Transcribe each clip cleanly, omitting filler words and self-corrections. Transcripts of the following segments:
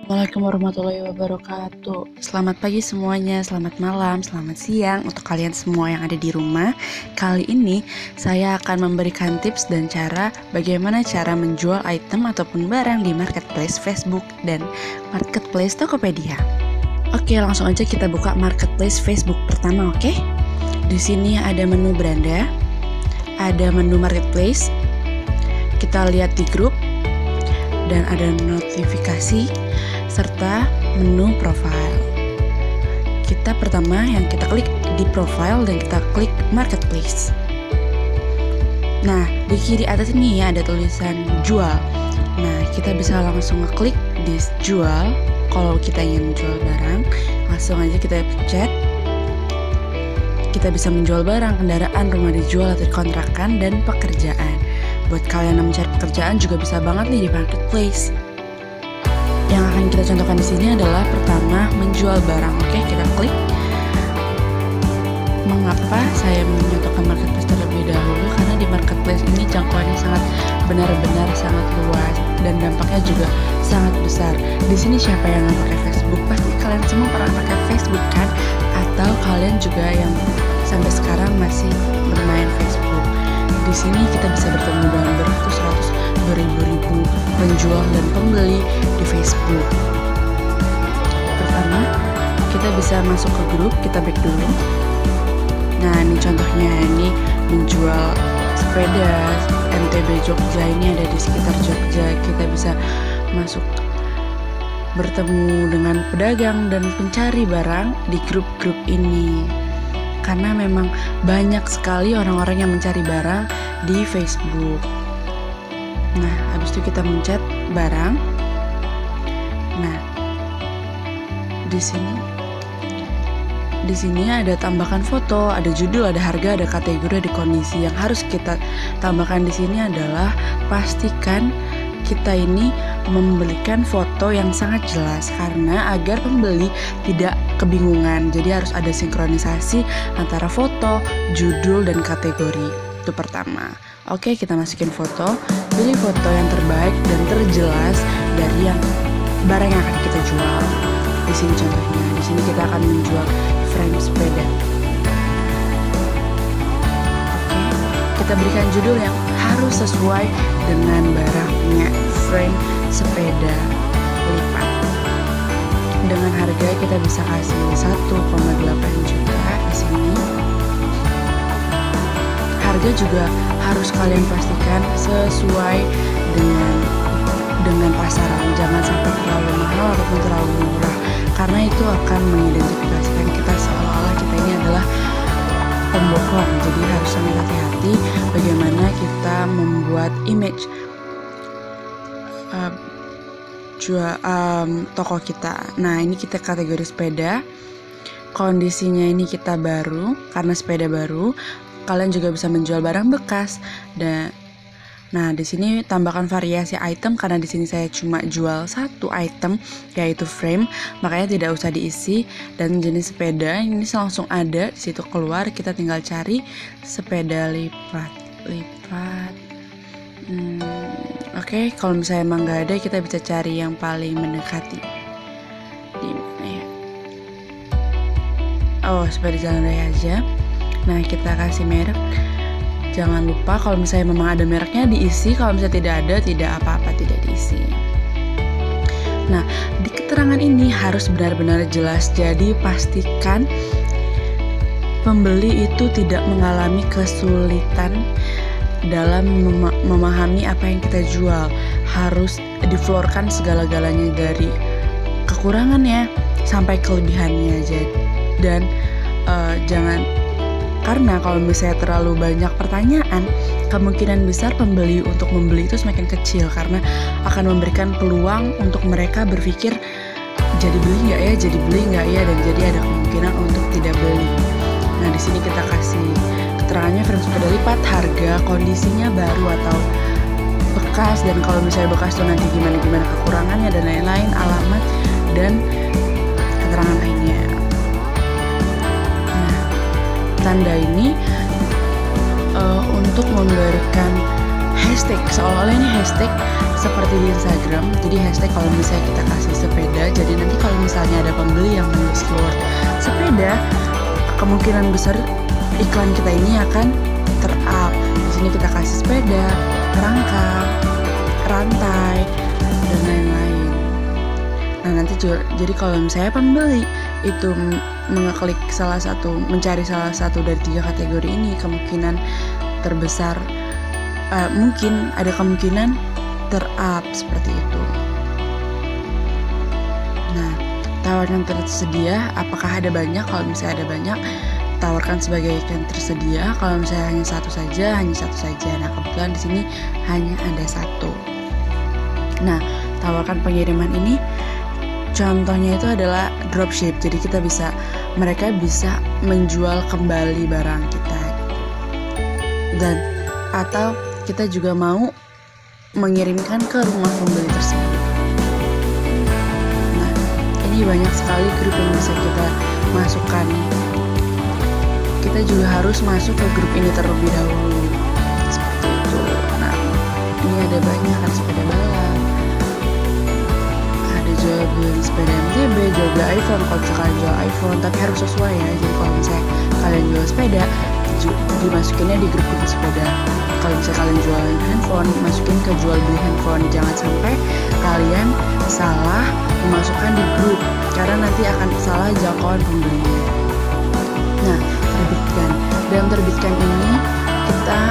Assalamualaikum warahmatullahi wabarakatuh. Selamat pagi semuanya, selamat malam, selamat siang untuk kalian semua yang ada di rumah. Kali ini saya akan memberikan tips dan cara bagaimana cara menjual item ataupun barang di marketplace Facebook dan marketplace Tokopedia. Oke, langsung aja kita buka marketplace Facebook pertama, oke? Di sini ada menu beranda, ada menu marketplace. Kita lihat di grup dan ada notifikasi serta menu profile. Kita pertama yang kita klik di profile dan kita klik marketplace. Nah, di kiri atas ini ya ada tulisan jual. Nah, kita bisa langsung ngeklik di jual. Kalau kita ingin menjual barang, langsung aja kita pencet. Kita bisa menjual barang, kendaraan, rumah dijual atau dikontrakan, dan pekerjaan. Buat kalian yang mencari pekerjaan juga bisa banget nih di marketplace. Yang akan kita contohkan di sini adalah pertama menjual barang. Oke, kita klik. Mengapa saya mencontohkan marketplace terlebih dahulu? Karena di marketplace ini jangkauannya sangat benar-benar sangat luas dan dampaknya juga sangat besar. Di sini siapa yang nggak pakai Facebook? Pasti kalian semua pernah pakai Facebook kan? Atau kalian juga yang sampai sekarang masih bermain Facebook. Di sini kita bisa bertemu dengan beratus-ratus, beribu-ribu penjual dan pembeli di Facebook. Pertama, kita bisa masuk ke grup, kita back dulu. Nah, ini contohnya, ini menjual sepeda MTB Jogja, ini ada di sekitar Jogja. Kita bisa masuk bertemu dengan pedagang dan pencari barang di grup-grup ini. Karena memang banyak sekali orang-orang yang mencari barang di Facebook. Nah, habis itu kita mencet barang. Nah, di sini ada tambahkan foto, ada judul, ada harga, ada kategori, ada kondisi. Yang harus kita tambahkan di sini adalah pastikan kita ini memberikan foto yang sangat jelas karena agar pembeli tidak kebingungan. Jadi harus ada sinkronisasi antara foto, judul, dan kategori. Itu pertama. Oke, kita masukin foto. Pilih foto yang terbaik dan terjelas dari yang barang yang akan kita jual. Di sini contohnya. Di sini kita akan menjual frame sepeda. Oke, kita berikan judul yang harus sesuai dengan barangnya. Frame sepeda lipat. Dengan harga kita bisa kasih 1,8 juta di sini. Harga juga harus kalian pastikan sesuai dengan pasaran. Jangan sampai terlalu mahal ataupun terlalu murah, karena itu akan mengidentifikasikan kita seolah-olah kita ini adalah pembohong. Jadi harus sangat hati-hati bagaimana kita membuat image toko kita. Nah, ini kita kategori sepeda. Kondisinya ini kita baru, karena sepeda baru. Kalian juga bisa menjual barang bekas. Nah, di sini tambahkan variasi item karena di sini saya cuma jual satu item yaitu frame, makanya tidak usah diisi. Dan jenis sepeda ini langsung ada di situ keluar, kita tinggal cari sepeda lipat. Oke, kalau misalnya emang nggak ada, kita bisa cari yang paling mendekati. Di mana ya? Oh, sepeda jalan raya aja. Nah, kita kasih merek. Jangan lupa kalau misalnya memang ada mereknya diisi, kalau misalnya tidak ada, tidak apa-apa, tidak diisi. Nah, di keterangan ini harus benar-benar jelas. Jadi pastikan pembeli itu tidak mengalami kesulitan dalam memahami apa yang kita jual. Harus diflorkan segala-galanya dari kekurangannya sampai kelebihannya. Dan jangan, karena kalau misalnya terlalu banyak pertanyaan, kemungkinan besar pembeli untuk membeli itu semakin kecil karena akan memberikan peluang untuk mereka berpikir jadi beli nggak ya, jadi beli nggak ya, dan jadi ada kemungkinan untuk tidak beli. Nah, di sini kita kasih keterangannya frame sepeda lipat, harga, kondisinya baru atau bekas, dan kalau misalnya bekas tuh nanti gimana kekurangannya dan lain-lain, alamat dan keterangan lainnya. Nah, tanda ini untuk memberikan hashtag, seolah-olah ini hashtag seperti di Instagram. Jadi hashtag kalau misalnya kita kasih sepeda, jadi nanti kalau misalnya ada pembeli yang menulis keyword sepeda, kemungkinan besar iklan kita ini akan ter-up. Di sini kita kasih sepeda, perangkap, rantai, dan lain-lain. Nah nanti jadi kalau misalnya pembeli itu mengeklik mencari salah satu dari 3 kategori ini, kemungkinan terbesar mungkin ada kemungkinan ter-up seperti itu. Nah, tawaran tersedia, apakah ada banyak? Kalau misalnya ada banyak, tawarkan sebagai ikan tersedia. Kalau misalnya hanya satu saja. Nah, kebetulan di sini hanya ada 1. Nah, tawarkan pengiriman ini contohnya itu adalah dropship. Jadi mereka bisa menjual kembali barang kita gitu. Dan atau kita juga mau mengirimkan ke rumah pembeli tersebut. Nah, ini banyak sekali grup yang bisa kita masukkan. Kita juga harus masuk ke grup ini terlebih dahulu. Seperti itu. Nah, ini ada banyak, ada sepeda balap, ada jual beli sepeda MTB, jual beli iPhone. Kalau misalkan jual iPhone, tapi harus sesuai ya. Jadi kalau misalnya kalian jual sepeda, dimasukinnya di grup sepeda. Kalau misalnya kalian jual handphone, masukin ke jual beli handphone. Jangan sampai kalian salah memasukkan di grup, karena nanti akan salah jangkauan pembelinya. Nah, dalam terbitkan ini kita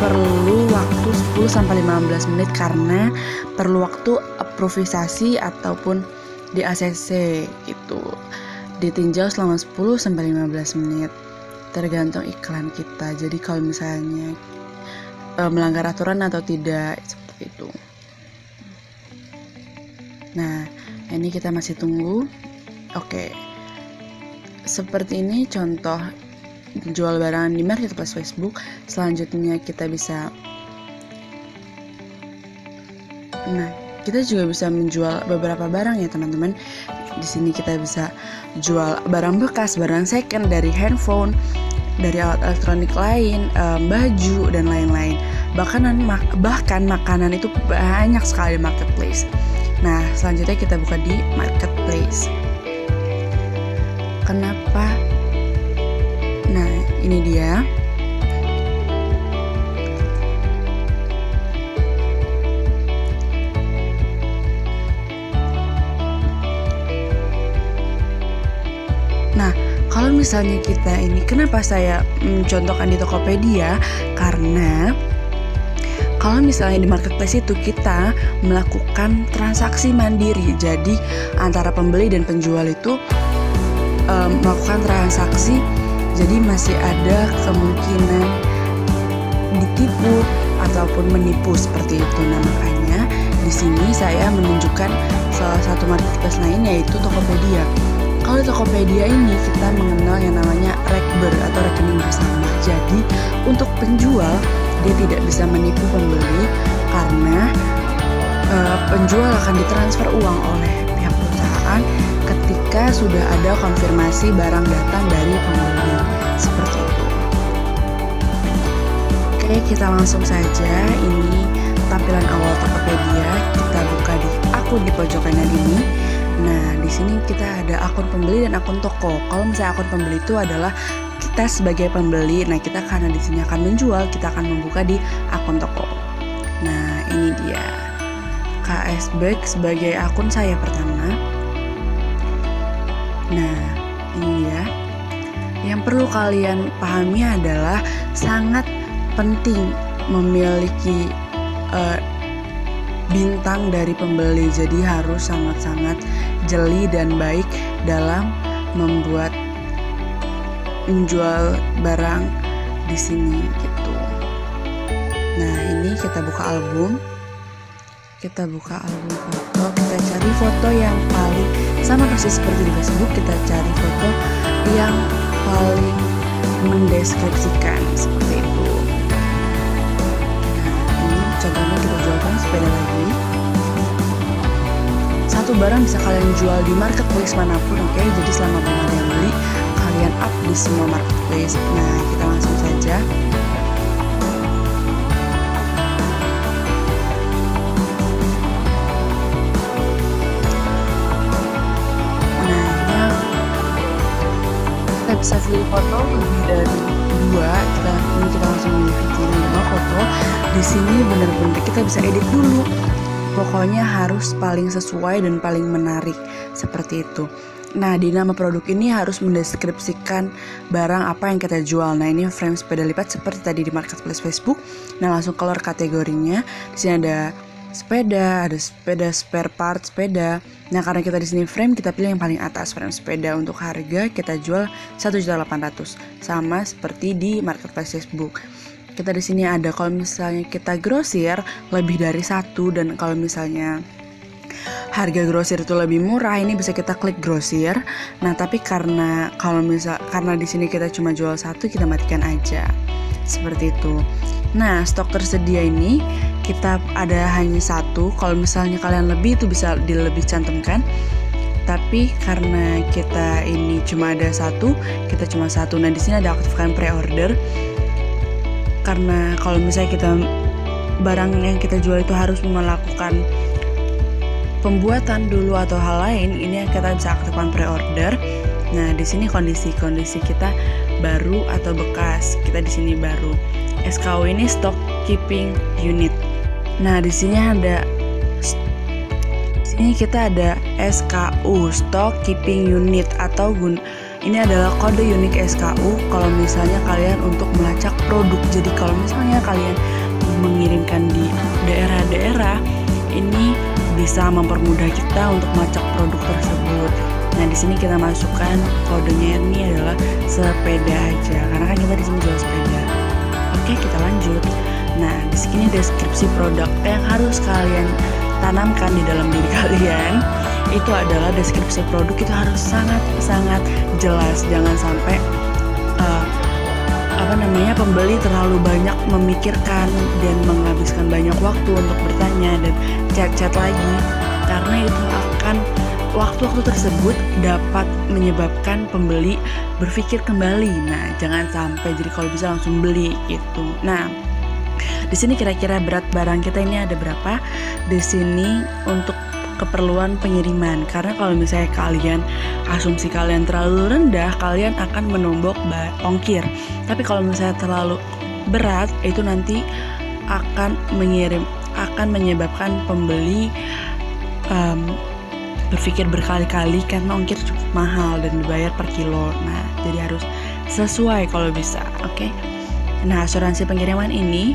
perlu waktu 10-15 menit karena perlu waktu improvisasi ataupun di ACC gitu. Ditinjau selama 10-15 menit tergantung iklan kita. Jadi kalau misalnya melanggar aturan atau tidak, seperti itu. Nah, ini kita masih tunggu. Oke. Seperti ini contoh jual barang di marketplace Facebook. Selanjutnya kita bisa kita juga bisa menjual beberapa barang ya teman-teman. Di sini kita bisa jual barang bekas, barang second, dari handphone, dari alat elektronik lain, baju dan lain-lain. Bahkan makanan itu banyak sekali di marketplace. Nah, selanjutnya kita buka di marketplace. Kenapa? Nah, ini dia. Nah, kalau misalnya kita ini, kenapa saya mencontohkan di Tokopedia? Karena kalau misalnya di marketplace itu kita melakukan transaksi mandiri. Jadi antara pembeli dan penjual itu melakukan transaksi. Jadi masih ada kemungkinan ditipu ataupun menipu seperti itu. Nah, makanya di sini saya menunjukkan salah satu marketplace lain, yaitu Tokopedia. Kalau Tokopedia ini kita mengenal yang namanya rekber atau rekening bersama. Jadi untuk penjual dia tidak bisa menipu pembeli karena penjual akan ditransfer uang oleh pihak perusahaan ketika sudah ada konfirmasi barang datang dari pembeli. Seperti itu. Oke, kita langsung saja. Ini tampilan awal Tokopedia. Kita buka di akun di pojok kanan ini. Nah, di sini kita ada akun pembeli dan akun toko. Kalau misalnya akun pembeli itu adalah kita sebagai pembeli. Nah, kita karena di sini akan menjual, kita akan membuka di akun toko. Nah, ini dia. KSBank sebagai akun saya pertama. Nah, ini dia. Yang perlu kalian pahami adalah sangat penting memiliki bintang dari pembeli. Jadi harus sangat-sangat jeli dan baik dalam menjual barang di sini gitu. Nah, ini kita buka album. Kita buka album foto. Kita cari foto yang paling sama persis seperti di Facebook. Kita cari foto yang paling mendeskripsikan seperti itu. Nah, ini contohnya kita jualkan sepeda lagi. Satu barang bisa kalian jual di marketplace manapun, oke? Jadi selama belum ada yang beli, kalian up di semua marketplace. Nah, kita langsung saja. foto lebih dari 2, kita langsung pilih 5 foto. Di sini benar-benar kita bisa edit dulu. Pokoknya harus paling sesuai dan paling menarik seperti itu. Nah, di nama produk ini harus mendeskripsikan barang apa yang kita jual. Nah, ini frame sepeda lipat seperti tadi di marketplace Facebook. Nah, langsung keluar kategorinya. Di sini ada sepeda spare part sepeda. Nah, karena kita di sini frame, kita pilih yang paling atas frame sepeda. Untuk harga kita jual 1.800.000, sama seperti di marketplace Facebook. Kita di sini ada kalau misalnya kita grosir lebih dari 1, dan kalau misalnya harga grosir itu lebih murah, ini bisa kita klik grosir. Nah, tapi karena di sini kita cuma jual 1, kita matikan aja. Seperti itu. Nah, stok tersedia ini kita ada hanya 1. Kalau misalnya kalian lebih, itu bisa dilebih cantumkan. Tapi karena kita ini cuma ada 1, kita cuma 1. Nah, di sini ada aktifkan pre-order. Karena kalau misalnya barang yang kita jual itu harus melakukan pembuatan dulu atau hal lain, ini kita bisa aktifkan pre-order. Nah, di sini kondisi kita baru atau bekas. Kita di sini baru. SKU ini stock keeping unit. Nah, di sini kita ada SKU stock keeping unit atau ini adalah kode unik SKU kalau misalnya kalian untuk melacak produk. Jadi kalau misalnya kalian mengirimkan di daerah-daerah, ini bisa mempermudah kita untuk melacak produk tersebut. Nah, di sini kita masukkan kodenya, ini adalah sepeda aja, karena kan kita di sini jual sepeda. Oke, kita lanjut. Nah, di sini deskripsi produk yang harus kalian tanamkan di dalam diri kalian. Itu adalah deskripsi produk itu harus sangat jelas. Jangan sampai pembeli terlalu banyak memikirkan dan menghabiskan banyak waktu untuk bertanya dan chat lagi, karena itu akan waktu-waktu tersebut dapat menyebabkan pembeli berpikir kembali. Nah, jangan sampai, jadi kalau bisa langsung beli gitu. Nah, di sini kira-kira berat barang kita ini ada berapa? Di sini untuk keperluan pengiriman, karena kalau misalnya asumsi kalian terlalu rendah, kalian akan menombok ongkir. Tapi kalau misalnya terlalu berat, itu nanti akan menyebabkan pembeli berpikir berkali-kali karena ongkir cukup mahal dan dibayar per kilo. Nah, jadi harus sesuai kalau bisa. Oke. Nah, asuransi pengiriman ini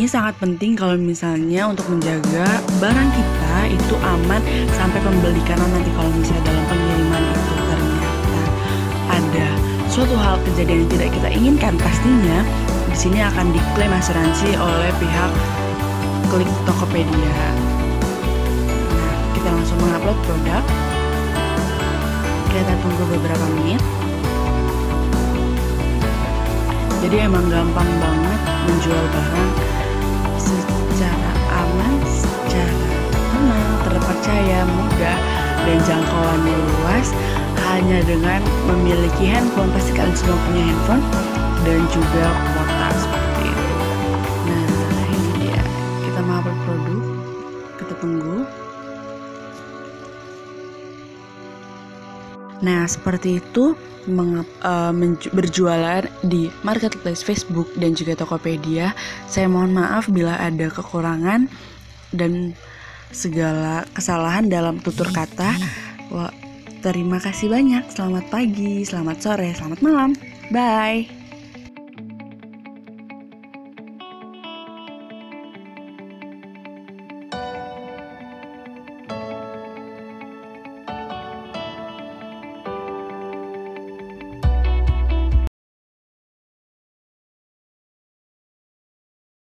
sangat penting kalau misalnya untuk menjaga barang kita itu aman sampai pembeli, karena nanti kalau misalnya dalam pengiriman itu ternyata ada suatu hal kejadian yang tidak kita inginkan, pastinya di sini akan diklaim asuransi oleh pihak Klik Tokopedia. Nah, kita langsung mengupload produk. Kita tunggu beberapa menit. Jadi emang gampang banget menjual barang secara aman, secara tenang, terpercaya, mudah, dan jangkauannya luas. Hanya dengan memiliki handphone, pasti kalian semua punya handphone, dan juga kuota seperti itu. Nah, ini dia. Kita mau upload produk. Kita tunggu. Nah, seperti itu berjualan di marketplace Facebook dan juga Tokopedia. Saya mohon maaf bila ada kekurangan dan segala kesalahan dalam tutur kata. Terima kasih banyak. Selamat pagi, selamat sore, selamat malam. Bye.